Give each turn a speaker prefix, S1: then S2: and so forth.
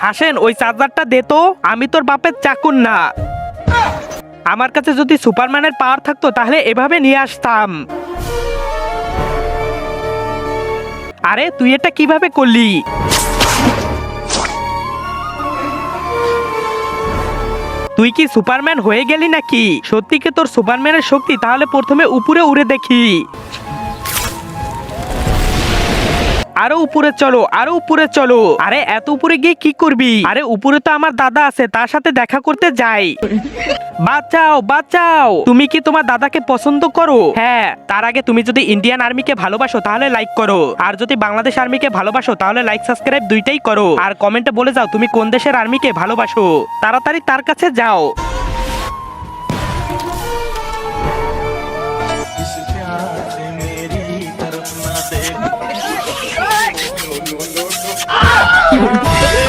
S1: হাসেন ওই চার্জারটা দে তো, আমি তোর বাপের চাকুর না। আমার কাছে যদি সুপারম্যানের পাওয়ার থাকতো তাহলে এভাবে নিয়ে আসতাম। আরে তুই এটা কিভাবে করলি? তুই কি সুপারম্যান হয়ে গেলি নাকি? সত্যি কি তোর সুপারম্যানের শক্তি? তাহলে প্রথমে উপরে উড়ে দেখি। আরো উপরে চলো, আরো উপরে চলো। আরে এত উপরে গিয়ে কি করবি? আরে উপরে তো আমার দাদা আছে, তার সাথে দেখা করতে যাই। বাঁচাও বাঁচাও। তুমি কি তোমার দাদাকে পছন্দ করো? হ্যাঁ। তার আগে তুমি যদি ইন্ডিয়ান আর্মিকে ভালোবাসো তাহলে লাইক করো, আর যদি বাংলাদেশ আর্মিকে ভালোবাসো তাহলে লাইক সাবস্ক্রাইব দুইটাই করো, আর কমেন্টে বলে যাও তুমি কোন দেশের আর্মিকে ভালোবাসো। তাড়াতাড়ি তার কাছে যাও।
S2: No, no, no, no.